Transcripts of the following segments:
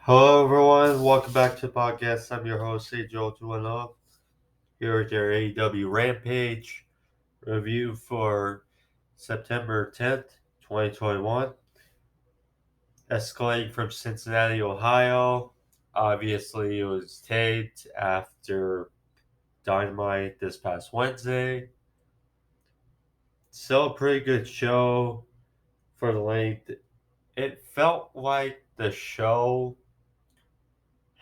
Hello, everyone. Welcome back to the podcast. I'm your host, Joel Duano, here with your AEW Rampage review for September 10th, 2021. Escalating from Cincinnati, Ohio. Obviously, it was taped after Dynamite this past Wednesday. Still a pretty good show for the length. It felt like the show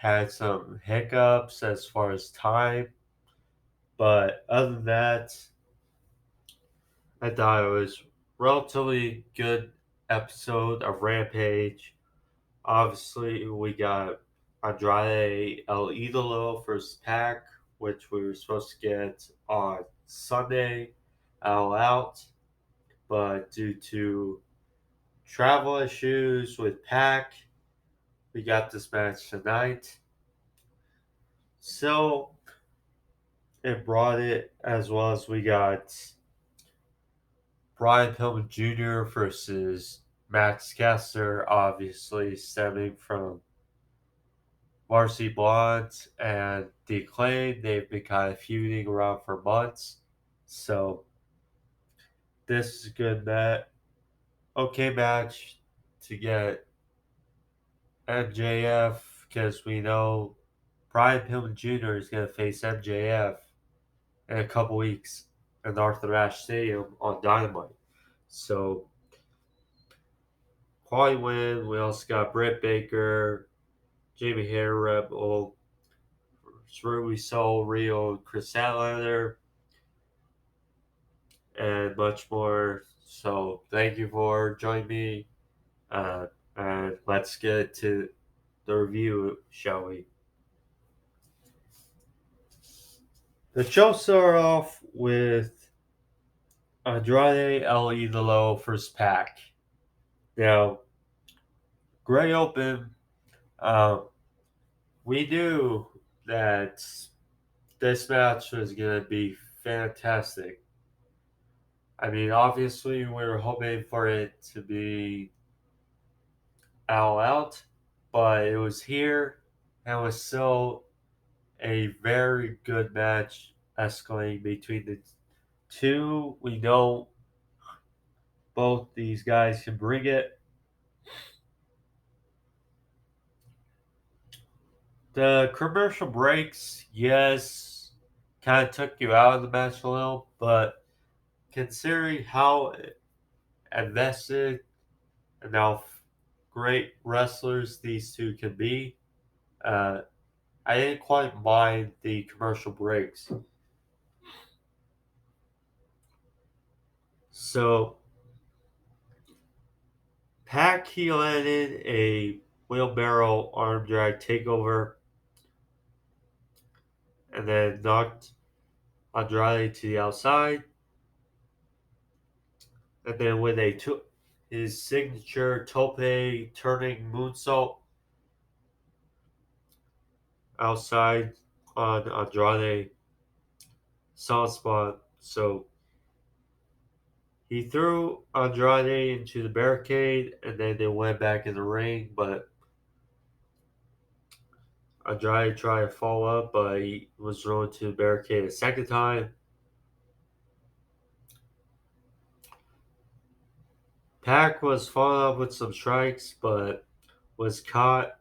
had some hiccups as far as time. But other than that, I thought it was relatively good episode of Rampage. Obviously, we got Andrade El Idolo versus PAC, which we were supposed to get on Sunday, All Out, but due to travel issues with PAC, we got this match tonight. So it brought it as well as we got Brian Pillman Jr. versus Maxx, obviously stemming from Varsity Blondes and The Acclaim. They've been kind of feuding around for months. So this is a good match. Okay match to get MJF because we know Brian Pillman Jr. is going to face MJF in a couple weeks in Arthur Ashe Stadium on Dynamite. So quality win. We also got Britt Baker, Jamie Hayter, Rebel, Ruby Soul, Riho, Kris Statlander, and much more. So thank you for joining me. And let's get to the review, shall we? The show started off with Andrade El Idolo versus PAC. Now, great open. Um, we knew that this match was going to be fantastic. I mean, obviously, we were hoping for it to be all out, but it was here and was still a very good match escalating between the two. We know both these guys can bring it. The commercial breaks, yes, kind of took you out of the match a little, but considering how invested and how great wrestlers these two can be, uh, I didn't quite mind the commercial breaks. So, PAC he landed a wheelbarrow arm drag takeover and then knocked Andrade to the outside. And then when they took his signature tope turning moonsault outside on Andrade, soft spot. So he threw Andrade into the barricade and then they went back in the ring, but Andrade tried to follow up, but he was thrown to the barricade a second time. PAC was following up with some strikes, but was caught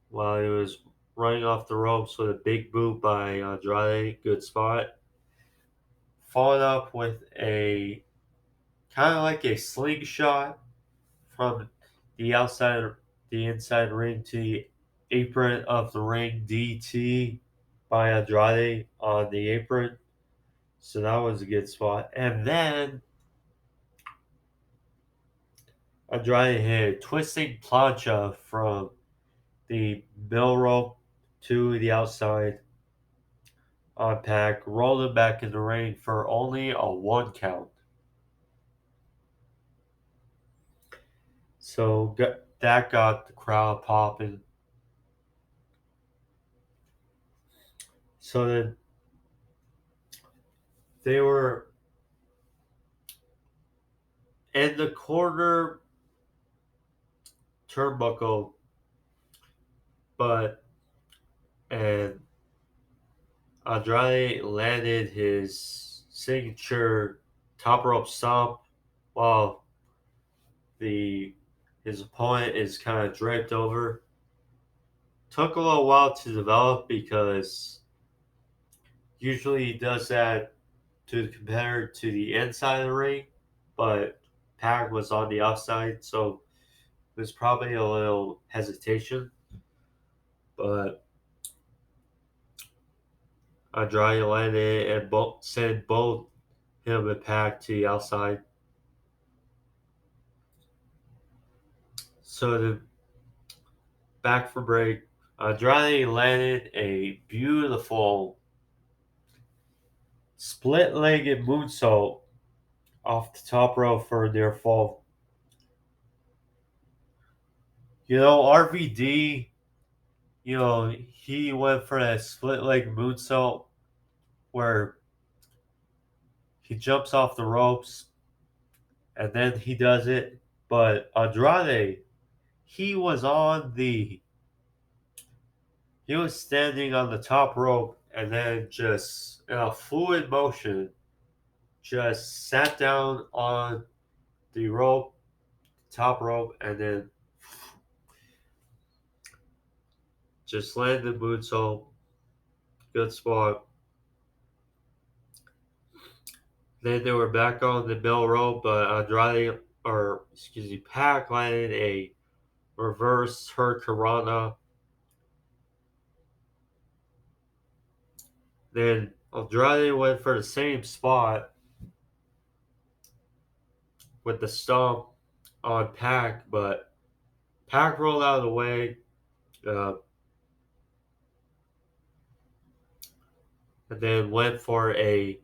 while he was running off the ropes with a big boot by Andrade. Good spot. Followed up with a kind of like a slingshot from the outside, the inside ring to the apron of the ring. DT by Andrade on the apron. So that was a good spot. And then Andrade hit a twisting plancha from the middle rope to the outside on PAC, rolled him back in the ring for only a 1 count. So that got the crowd popping. So then they were in the corner turnbuckle. but and Andrade landed his signature top rope stomp while the his opponent is kind of draped over. Took a little while to develop because usually he does that to the competitor to the inside of the ring, but PAC was on the outside, so there's probably a little hesitation. But Andrade landed and sent both him and PAC to the outside. So the back for break, Andrade landed a beautiful split-legged moonsault off the top rope for their fall. RVD, he went for that split-leg moonsault where he jumps off the ropes and then he does it. But Andrade, he was he was standing on the top rope and then just in a fluid motion just sat down on the rope, top rope, and then just landed the moonsault. Good spot. Then they were back on the middle rope, but PAC landed a reverse Hurricanrana. Then Andrade went for the same spot with the stomp on PAC, but PAC rolled out of the way. Uh, and then went for a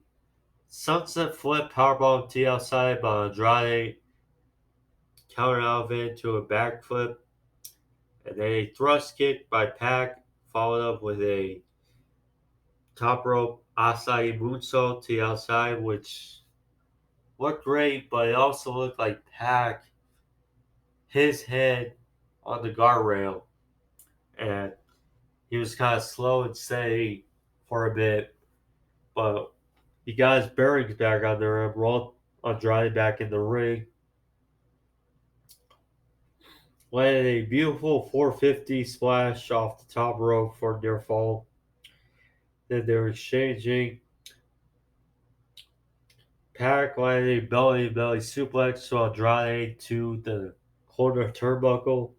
sunset flip powerbomb to the outside, but Andrade countered out of it to a backflip. And then a thrust kick by PAC, followed up with a top rope acai moonsault to the outside, which looked great, but it also looked like PAC, his head on the guardrail, and he was kind of slow and steady for a bit, but he got his bearings back on there and rolled Andrade back in the ring. Landed a beautiful 450 splash off the top rope for their fall. Then they were exchanging. PAC landed a belly suplex to Andrade to the corner turnbuckle.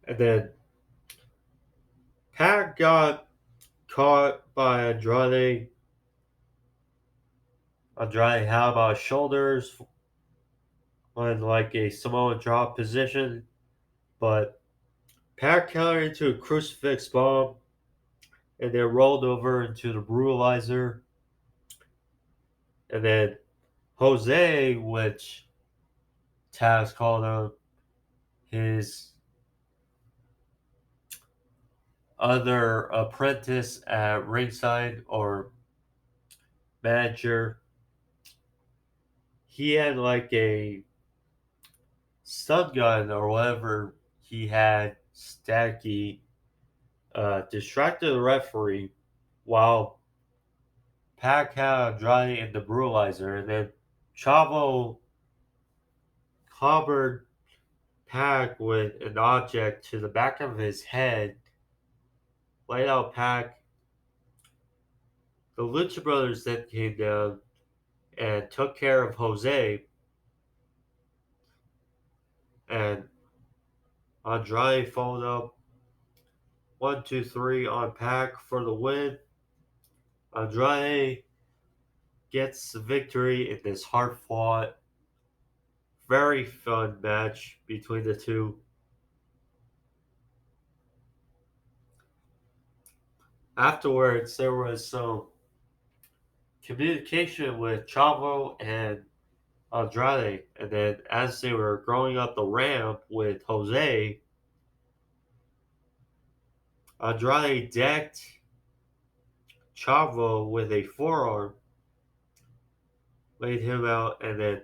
And then PAC got caught by Andrade. Andrade had about his shoulders on like a Samoan drop position, but PAC countered into a crucifix bomb and then rolled over into the brutalizer. And then Jose, which Taz called him his other apprentice at ringside or manager, he had like a stun gun or whatever he had stacky, distracted the referee while PAC had Andrade in the brutalizer, and then Chavo clobbered PAC with an object to the back of his head, laid out PAC. The Lucha Brothers then came down and took care of Jose, and Andrade followed up 1, 2, 3 on PAC for the win. Andrade gets the victory in this hard-fought, very fun match between the two. Afterwards, there was some communication with Chavo and Andrade, and then as they were going up the ramp with Jose, Andrade decked Chavo with a forearm, laid him out, and then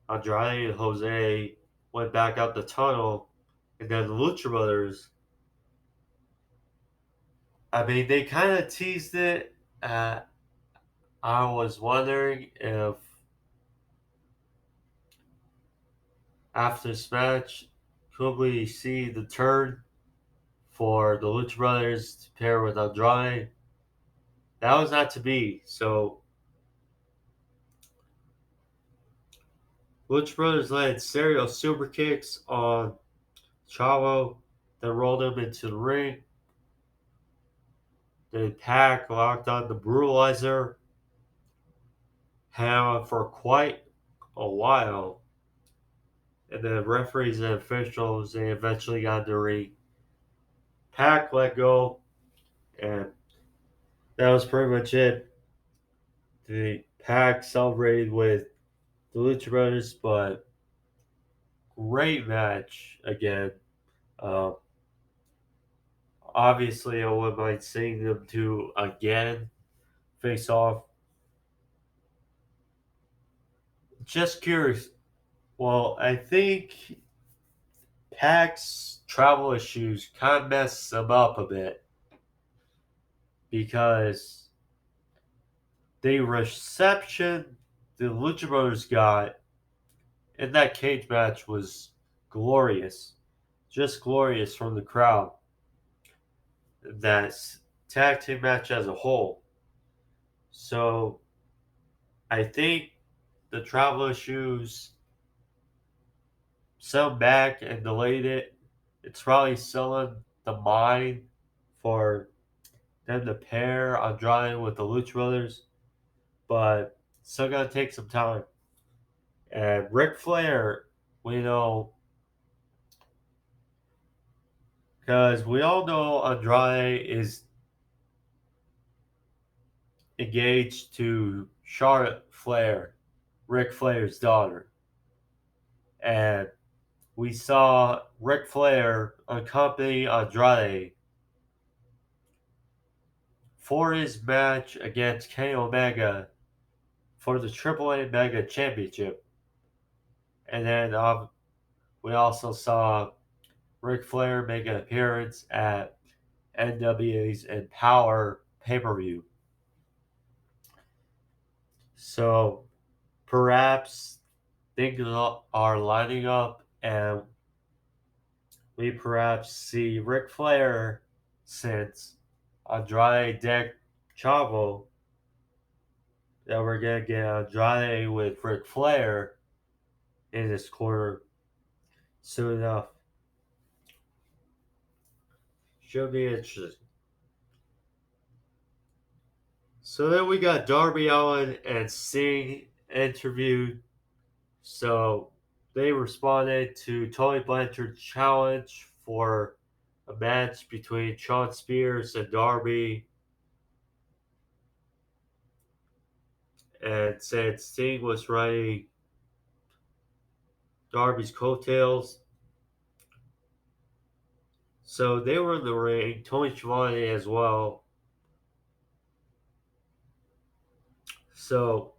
Andrade and Jose went back out the tunnel, and then the Lucha Brothers. I mean, they kind of teased it. I was wondering if after this match, could we see the turn for the Lucha Brothers to pair with Andrade? That was not to be. So, Lucha Brothers landed serial super kicks on Chavo, then rolled him into the ring. Then PAC locked on the Brutalizer, had on for quite a while. And then referees and officials, they eventually got the ring. PAC let go, and that was pretty much it. The PAC celebrated with the Lucha Brothers, but great match again. Uh, Obviously, I wouldn't mind seeing them two again face off. Just curious. Well, I think PAC's travel issues kind of messed them up a bit because the reception the Lucha Brothers got in that cage match was glorious. Just glorious from the crowd. That tag team match as a whole. So I think the travel issues sent back and delayed it. It's probably selling the mind for them to pair Andrade with the Lucha Brothers, but still gonna take some time. And Ric Flair, we know, because we all know Andrade is engaged to Charlotte Flair, Ric Flair's daughter. And we saw Ric Flair accompany Andrade for his match against Kenny Omega for the AAA Mega Championship. And then we also saw Ric Flair make an appearance at NWA's Empower pay per view. So perhaps things are lining up and we perhaps see Ric Flair since Andrade decked Chavo that we're going to get Andrade with Ric Flair in this corner soon enough. Should be interesting. So then we got Darby Allin and Sting interviewed. So they responded to Tony Blanchard's challenge for a match between Shawn Spears and Darby and said Sting was riding Darby's coattails. So they were in the ring, Tony Schiavone as well. So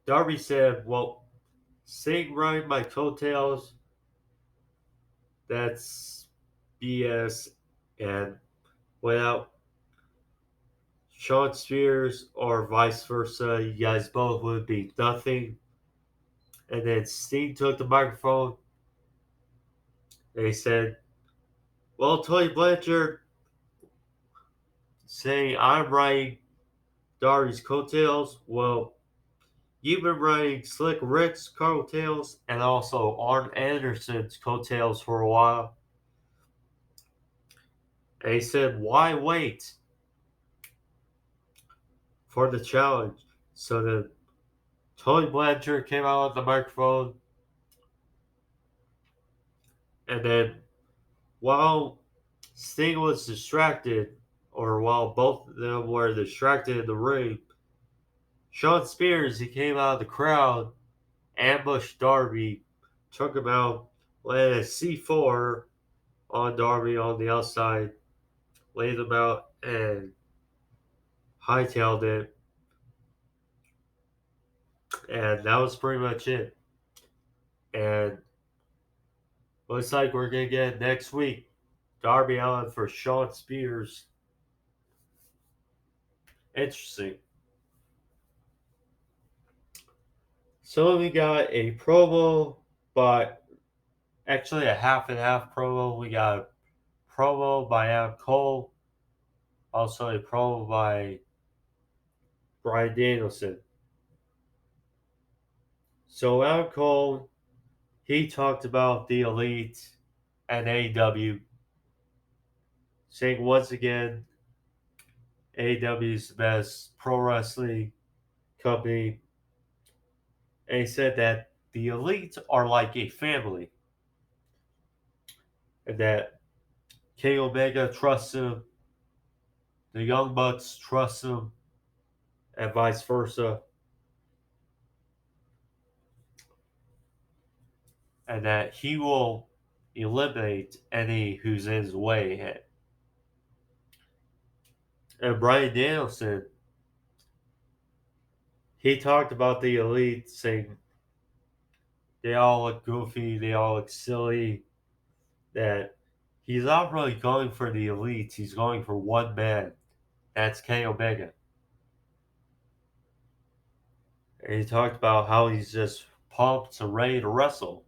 Darby said, well, Sting riding my coattails, that's BS. And without Shawn Spears or vice versa, you guys both would be nothing. And then Sting took the microphone and he said, well, Tony Blanchard saying I'm riding Darby's coattails. Well, you've been riding Slick Rick's coattails and also Arn Anderson's coattails for a while. And he said, why wait for the challenge? So then Tony Blanchard came out on the microphone. And then while Sting was distracted, or while both of them were distracted in the ring, Shawn Spears, he came out of the crowd, ambushed Darby, took him out, landed a C4 on Darby on the outside, laid him out, and hightailed it. And that was pretty much it. And looks like we're going to get next week Darby Allin for Shawn Spears. Interesting. So we got a promo, but actually a half and half promo. We got a promo by Adam Cole, also a promo by Bryan Danielson. So Adam Cole, he talked about the Elite and AEW, saying once again, AEW is the best pro wrestling company. And he said that the Elite are like a family, and that Kenny Omega trusts him, the Young Bucks trust him, and vice versa. And that he will eliminate any who's in his way. And Bryan Danielson, he talked about the Elite, saying they all look goofy, they all look silly, that he's not really going for the Elite, he's going for one man. That's Kenny Omega. And he talked about how he's just pumped and ready to wrestle.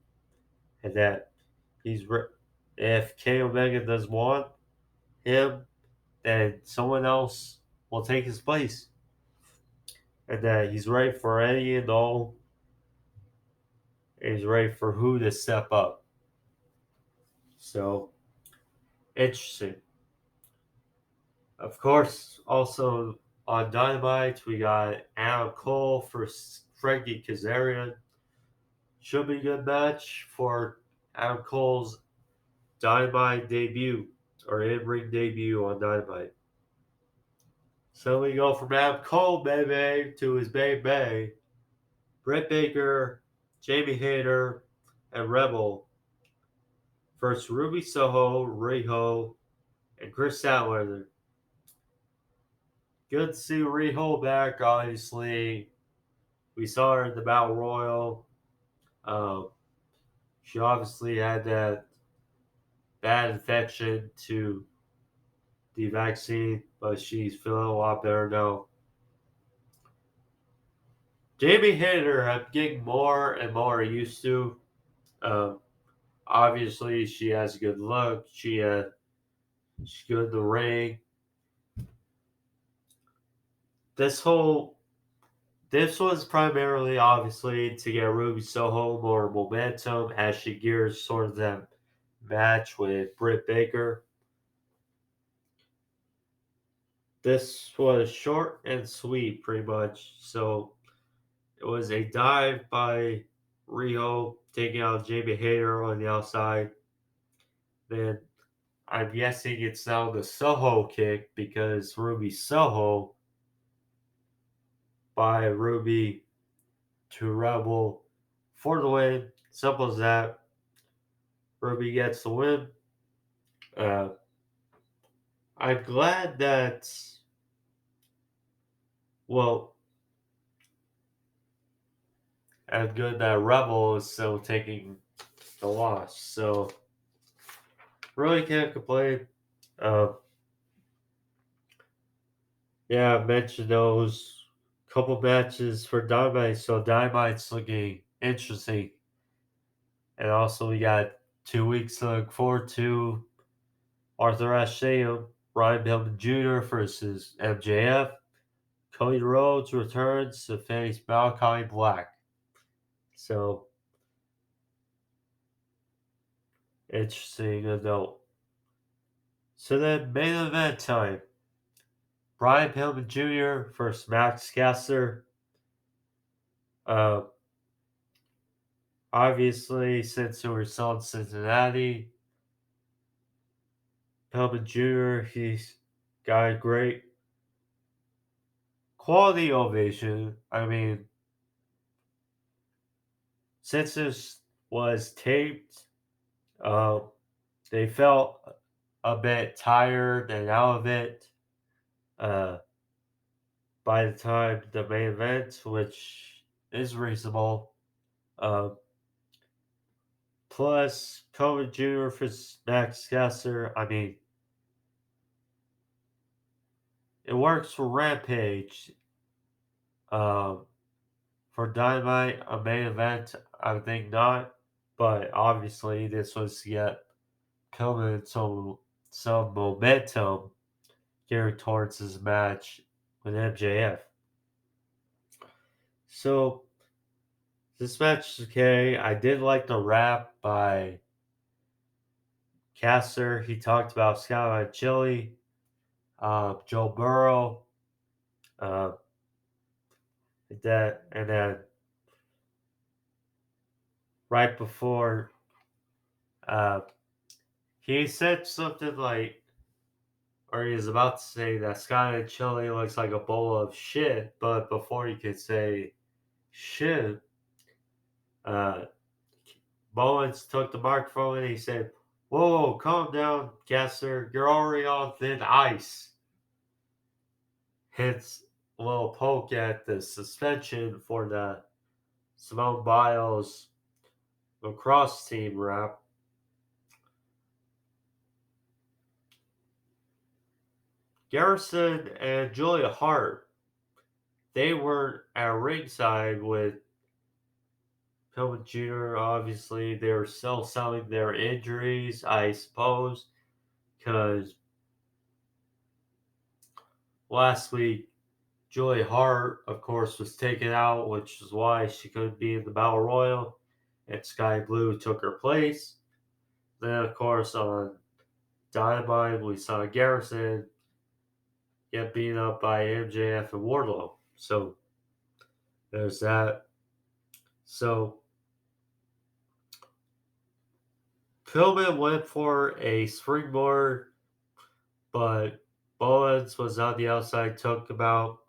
And that if Kenny Omega does want him, then someone else will take his place. And that he's ready for any and all. And he's ready for who to step up. So, interesting. Of course, also on Dynamite, we got Adam Cole for Frankie Kazarian. Should be a good match for Adam Cole's Dynamite debut, or in-ring debut on Dynamite. So we go from Adam Cole, baby, to his baby, Britt Baker, Jamie Hayter, and Rebel. First, Ruby Soho, Riho, and Kris Statlander. Good to see Riho back, obviously. We saw her in the Battle Royal. She obviously had that bad infection to the vaccine, but she's feeling a lot better now. Jamie Hayter, I'm getting more and more used to. Um, Obviously, she has a good look. She's good in the ring. This was primarily obviously to get Ruby Soho more momentum as she gears towards that match with Britt Baker. This was short and sweet, pretty much. So it was a dive by Riho, taking out Jamie Hayter on the outside. Then I'm guessing it's now the Soho kick because Ruby Soho by Ruby to Rebel for the win. Simple as that. Ruby gets the win. Uh, I'm glad that, well, I'm good that Rebel is still taking the loss. So, really can't complain. Uh, yeah, I mentioned those couple matches for Dynamite. So, Dynamite's looking interesting. And also, we got 2 weeks to look forward to. Arthur Ashe, Ryan Pillman Jr. versus MJF. Cody Rhodes returns to face Malachi Black. So, interesting to note. So then, main event time. Brian Pillman Jr. versus Maxx. Uh, Obviously, since we're still in Cincinnati, Pillman Jr., he's got a great quality ovation. I mean, since this was taped, uh, they felt a bit tired and out of it uh, by the time the main event, which is reasonable. Um, Plus, Cohen Jr. for Maxx Caster. I mean, it works for Rampage. Um, for Dynamite, a main event, I think not. But obviously, this was to get Cohen some momentum geared towards his match with MJF. So, this match is okay. I did like the rap by Caster. He talked about Skyline Chili, Joe Burrow, uh, and then right before, uh, he said something like, or he was about to say that Skyline Chili looks like a bowl of shit, but before he could say shit, uh, Bowens took the microphone and he said, "Whoa, calm down, Caster. You're already on thin ice." Hence, a little poke at the suspension for the Simone Biles lacrosse team rep. Garrison and Julia Hart, they weren't at ringside with Pillman Jr. Obviously, they were still selling their injuries, I suppose, because last week Julia Hart, of course, was taken out, which is why she couldn't be in the Battle Royal, and Sky Blue took her place. Then, of course, on Dynamite, we saw Garrison get beaten up by MJF and Wardlow. So there's that. So Pillman went for a springboard, but Bowens was on the outside, took him out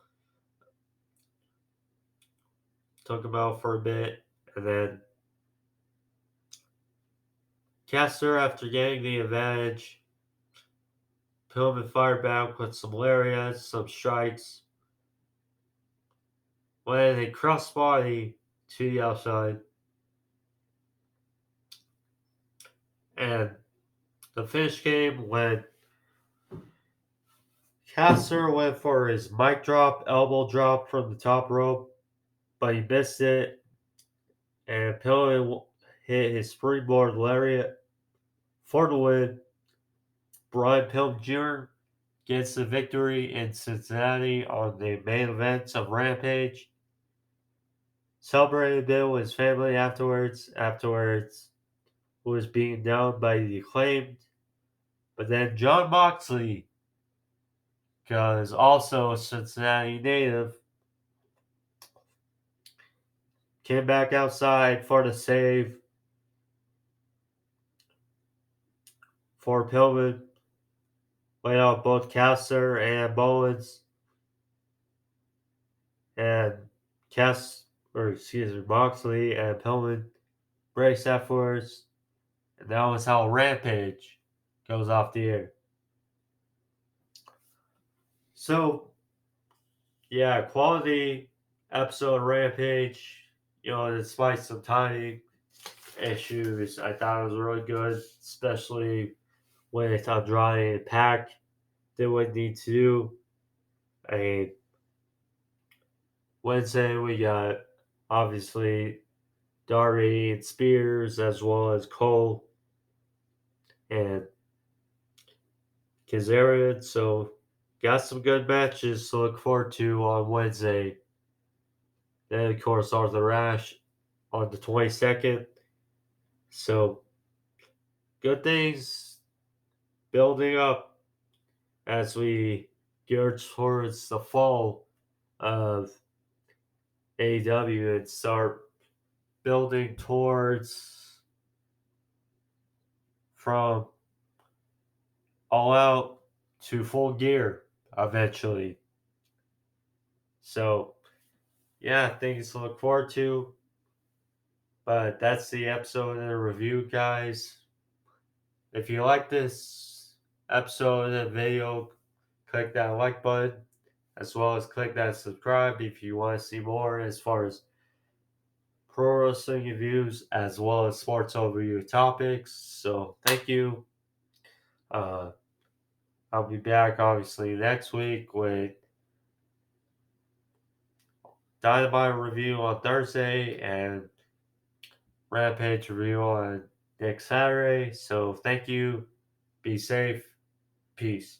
for a bit, and then Caster, after getting the advantage, Pillman fired back with some lariats, some strikes, landed a crossbody to the outside, and the finish came when Caster went for his mic drop, elbow drop from the top rope, but he missed it, and Pillman hit his springboard lariat for the win. Brian Pillman Jr. gets the victory in Cincinnati on the main event of Rampage. Celebrated a bit with his family afterwards, who was being down by the acclaimed. But then John Moxley, because also a Cincinnati native, came back outside for the save for Pillman, laid out both Caster and Bowens, and Moxley and Pillman breaks afterwards, and that was how Rampage goes off the air. So, yeah, quality episode of Rampage. Despite some timing issues, I thought it was really good, especially with Andrade and PAC did what they need to do. I mean, Wednesday we got obviously Darby and Spears as well as Cole and Kazarian. So got some good matches to look forward to on Wednesday. Then of course Arthur Ashe on the 22nd. So good things building up as we gear towards the fall of AEW and start building towards from all out to full gear eventually. So, yeah, things to look forward to. But that's the episode of the review, guys. If you like this episode of the video, click that like button as well as click that subscribe if you want to see more as far as pro wrestling reviews as well as sports overview topics. So thank you. Uh, I'll be back obviously next week with Dynamite review on Thursday and Rampage review on next Saturday. So thank you. Be safe. Peace.